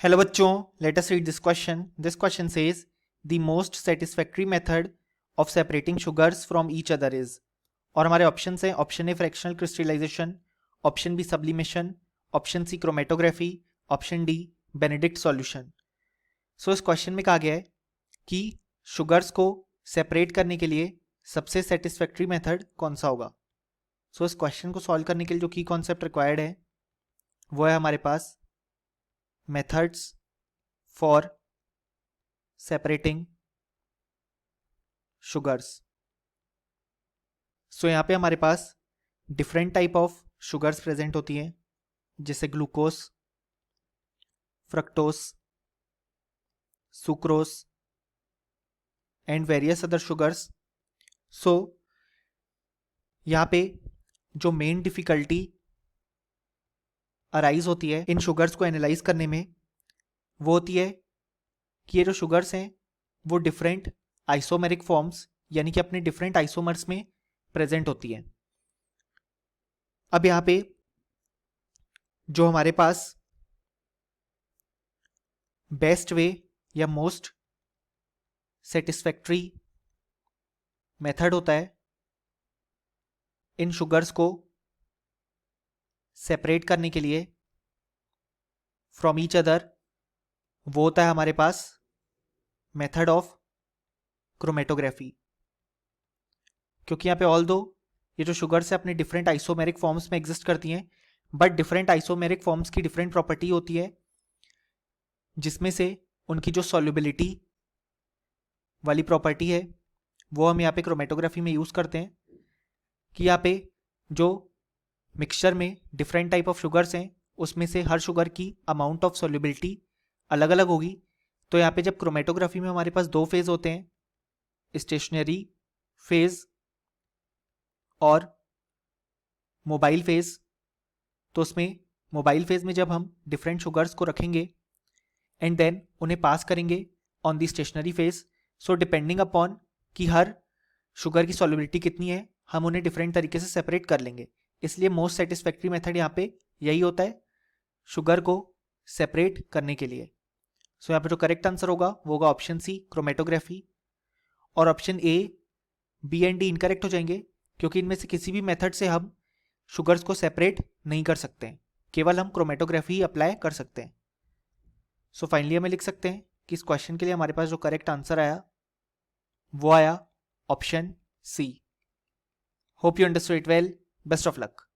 Hello बच्चों, let us read this question. This question says the most satisfactory method of separating sugars from each other is. और हमारे option हैं option A fractional crystallisation, option B sublimation, option C chromatography, option D Benedict solution. So इस question में कहा गया है कि sugars को सेपरेट करने के लिए सबसे सेटिस्फैक्ट्री मेथड कौन सा होगा. सो इस क्वेश्चन को सॉल्व करने के लिए जो की कॉन्सेप्ट रिक्वायर्ड है वो है हमारे पास methods for separating sugars. सो यहाँ पे हमारे पास different type of sugars present होती हैं, जैसे glucose, fructose, sucrose and various other sugars. So यहाँ पे जो मेन डिफिकल्टी अराइज होती है इन शुगर्स को एनालाइज करने में वो होती है कि ये जो शुगर्स हैं वो डिफरेंट आइसोमेरिक फॉर्म्स यानी कि अपने डिफरेंट आइसोमर्स में प्रेजेंट होती हैं. अब यहाँ पे जो हमारे पास बेस्ट वे या मोस्ट सेटिस्फैक्ट्री मेथड होता है इन शुगर्स को सेपरेट करने के लिए फ्रॉम ईच अदर, वो होता है हमारे पास मेथड ऑफ क्रोमेटोग्राफी. क्योंकि यहाँ पे ऑल दो ये जो शुगर्स है अपने डिफरेंट आइसोमेरिक फॉर्म्स में एग्जिस्ट करती हैं, बट डिफरेंट आइसोमेरिक फॉर्म्स की डिफरेंट प्रॉपर्टी होती है, जिसमें से उनकी जो सॉल्युबिलिटी वाली प्रॉपर्टी है वो हम यहाँ पे क्रोमेटोग्राफी में यूज़ करते हैं. कि यहाँ पे जो मिक्सचर में डिफरेंट टाइप ऑफ शुगर्स हैं उसमें से हर शुगर की अमाउंट ऑफ सॉल्युबिलिटी अलग अलग होगी. तो यहाँ पे जब क्रोमेटोग्राफी में हमारे पास दो फेज होते हैं, स्टेशनरी फेज और मोबाइल फेज, तो उसमें मोबाइल फेज में जब हम डिफरेंट शुगर्स को रखेंगे एंड देन उन्हें पास करेंगे on the stationary phase, so depending upon कि हर शुगर की सॉल्युबिलिटी कितनी है हम उन्हें डिफरेंट तरीके से सेपरेट कर लेंगे. इसलिए मोस्ट सेटिस्फैक्ट्री मेथड यहाँ पे यही होता है शुगर को सेपरेट करने के लिए. सो यहाँ पे जो करेक्ट आंसर होगा वो होगा ऑप्शन सी क्रोमेटोग्राफी. और option A, B and D incorrect हो जाएंगे क्योंकि इनमें से किसी भी मेथड से हम शुगर्स को सेपरेट नहीं कर सकते हैं, केवल हम क्रोमेटोग्राफी ही अप्लाई कर सकते हैं. सो फाइनली हमें लिख सकते हैं कि इस क्वेश्चन के लिए हमारे पास जो करेक्ट आंसर आया वो आया option C. Hope you understood it well. Best of luck.